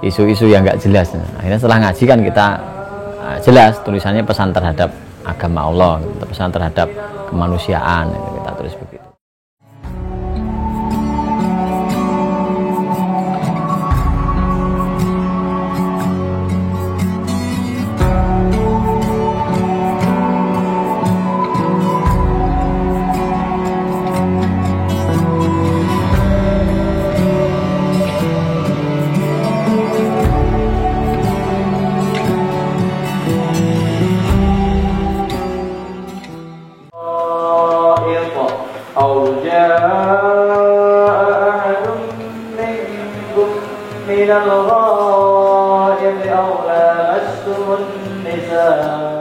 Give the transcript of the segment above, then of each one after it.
isu-isu yang nggak jelas. Akhirnya setelah ngaji kan kita jelas tulisannya pesan terhadap agama Allah, pesan terhadap kemanusiaan, kita tulis begitu.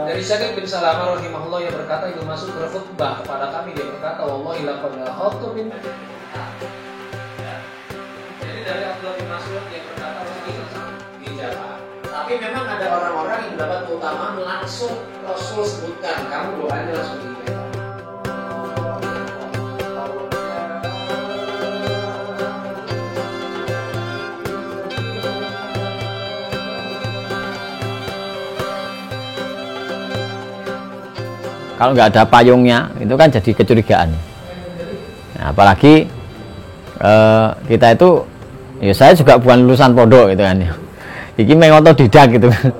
Dari Syakir bin Salamah rahimahullah yang berkata, itu masuk berkhutbah kepada kami, dia berkata, wallahi laqad akhadtu min. Jadi dari Abdullah bin Mas'ud yang berkata dijawab. Tapi memang ada orang-orang yang mendapat keutamaan langsung Rasul sebutkan, kamu doanya langsung dijawab. Kalau nggak ada payungnya itu kan jadi kecurigaan. Nah, apalagi kita itu, ya saya juga bukan lulusan pondok gitu kan ya. Iki otodidak gitu kan.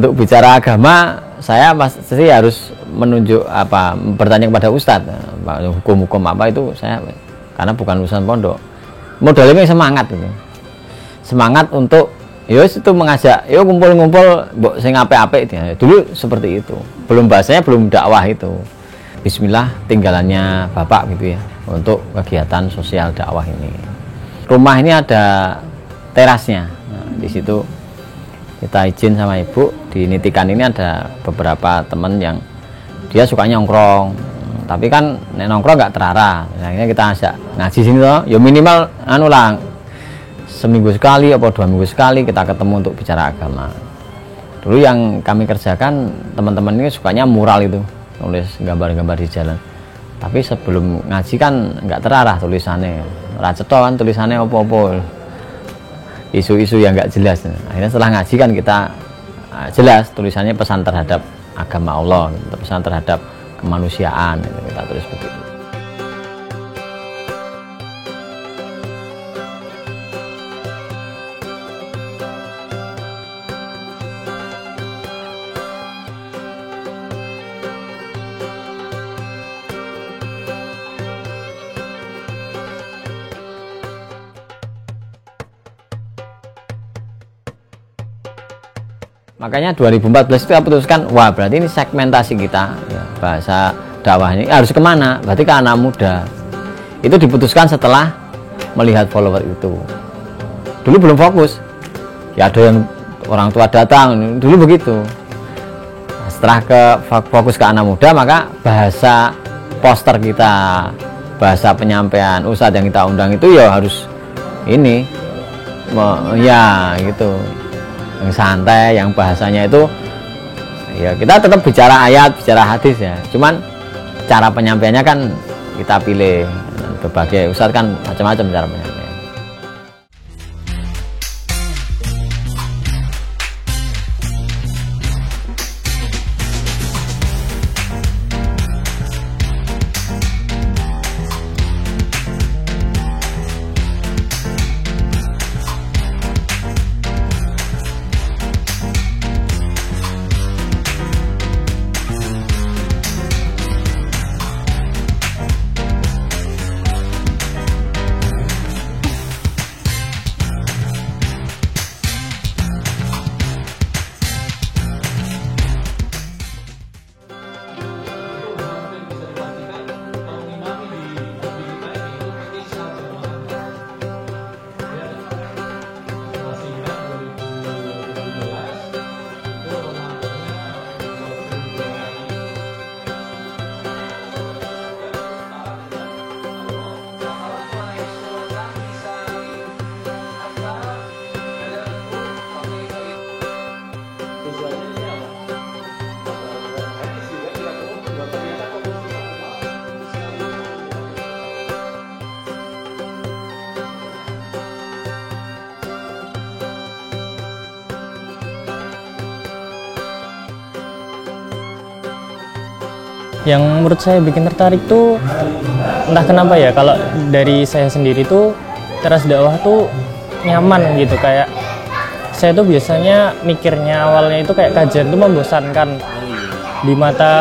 Untuk bicara agama saya pasti harus menunjuk bertanya kepada ustadz, hukum-hukum apa itu saya, karena bukan lulusan pondok. Modalnya semangat gitu. Semangat untuk itu mengajak, kumpul-kumpul mbok sing apik-apik ya. Dulu seperti itu. Belum bahasanya, belum dakwah itu. Bismillah tinggalannya Bapak gitu ya untuk kegiatan sosial dakwah ini. Rumah ini ada terasnya. Nah, di situ kita izin sama ibu, di Nitikan ini ada beberapa teman yang dia suka nongkrong. Tapi kan nongkrong nggak terarah. Akhirnya kita ajak ngaji sini loh. Ya minimal seminggu sekali atau 2 minggu sekali kita ketemu untuk bicara agama. Dulu yang kami kerjakan, teman-teman ini sukanya mural itu, nulis gambar-gambar di jalan. Tapi sebelum ngaji kan nggak terarah tulisannya, racet kan tulisannya opo-opo, isu-isu yang nggak jelas. Akhirnya setelah ngaji kan kita jelas tulisannya pesan terhadap agama Allah, pesan terhadap kemanusiaan, kita tulis begitu. Makanya 2014 itu kita putuskan, wah berarti ini segmentasi kita ya, bahasa dakwah ini harus kemana? Berarti ke anak muda. Itu diputuskan setelah melihat follower itu. Dulu belum fokus, ya ada yang orang tua datang, dulu begitu. Setelah fokus ke anak muda, maka bahasa poster kita, bahasa penyampaian ustadz yang kita undang itu ya harus ini, ya gitu, yang santai, yang bahasanya itu ya kita tetap bicara ayat, bicara hadis ya, cuman cara penyampaiannya kan kita pilih. Berbagai ustadz kan macam-macam cara penyampaian. Yang menurut saya bikin tertarik tuh entah kenapa ya, kalau dari saya sendiri tuh teras dakwah tuh nyaman gitu. Kayak saya tuh biasanya mikirnya awalnya itu kayak kajian tuh membosankan. Di mata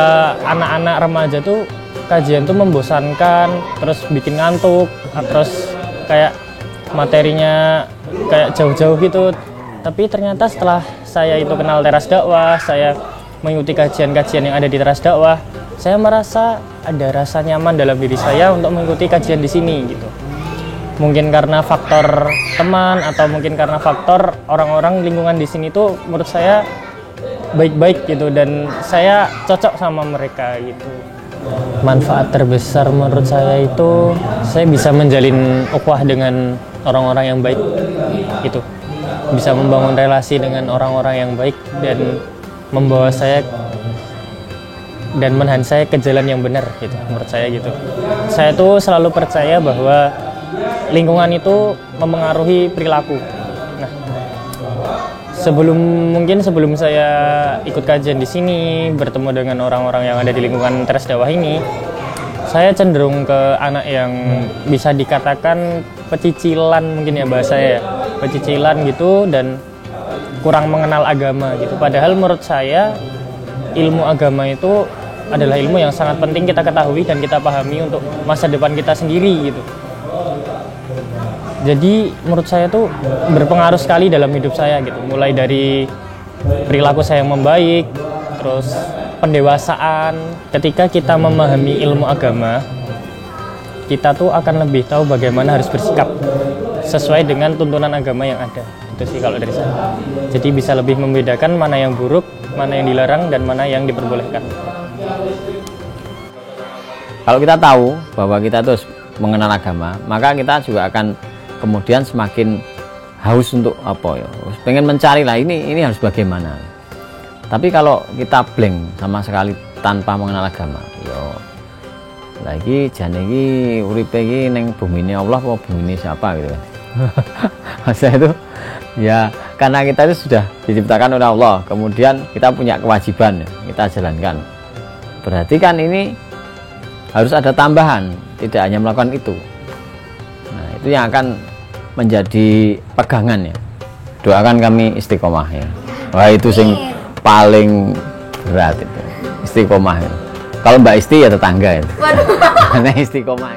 anak-anak remaja tuh kajian tuh membosankan, terus bikin ngantuk, terus kayak materinya kayak jauh-jauh gitu. Tapi ternyata setelah saya itu kenal teras dakwah, saya mengikuti kajian-kajian yang ada di teras dakwah, saya merasa ada rasa nyaman dalam diri saya untuk mengikuti kajian di sini gitu. Mungkin karena faktor teman atau mungkin karena faktor orang-orang lingkungan di sini tuh menurut saya baik-baik gitu dan saya cocok sama mereka gitu. Manfaat terbesar menurut saya itu saya bisa menjalin ukhuwah dengan orang-orang yang baik gitu. Bisa membangun relasi dengan orang-orang yang baik dan membawa saya dan menahan saya ke jalan yang benar gitu, menurut saya gitu. Saya tuh selalu percaya bahwa lingkungan itu mempengaruhi perilaku. Nah, sebelum saya ikut kajian di sini, bertemu dengan orang-orang yang ada di lingkungan teras dakwah ini, saya cenderung ke anak yang bisa dikatakan pecicilan mungkin ya bahasa ya, pecicilan gitu dan kurang mengenal agama gitu. Padahal menurut saya ilmu agama itu adalah ilmu yang sangat penting kita ketahui dan kita pahami untuk masa depan kita sendiri gitu. Jadi menurut saya tuh berpengaruh sekali dalam hidup saya gitu. Mulai dari perilaku saya yang membaik, terus pendewasaan. Ketika kita memahami ilmu agama, kita tuh akan lebih tahu bagaimana harus bersikap sesuai dengan tuntunan agama yang ada. Itu sih kalau dari saya. Jadi bisa lebih membedakan mana yang buruk, mana yang dilarang, dan mana yang diperbolehkan. Kalau kita tahu bahwa kita terus mengenal agama, maka kita juga akan kemudian semakin haus untuk apa ya, pengen mencari lah ini harus bagaimana. Tapi kalau kita blank sama sekali tanpa mengenal agama, yo lagi jane iki uripe iki ning bumine Allah apa bumine siapa gitu kan. Masa itu ya karena kita itu sudah diciptakan oleh Allah, kemudian kita punya kewajiban kita jalankan. Berarti kan ini harus ada tambahan, tidak hanya melakukan itu. Nah, itu yang akan menjadi pegangan ya. Doakan kami istiqomah ya. Wah, itu sing paling berat itu. Istiqomah. Ya. Kalau Mbak Isti ya tetangga itu. Waduh. Istiqomah.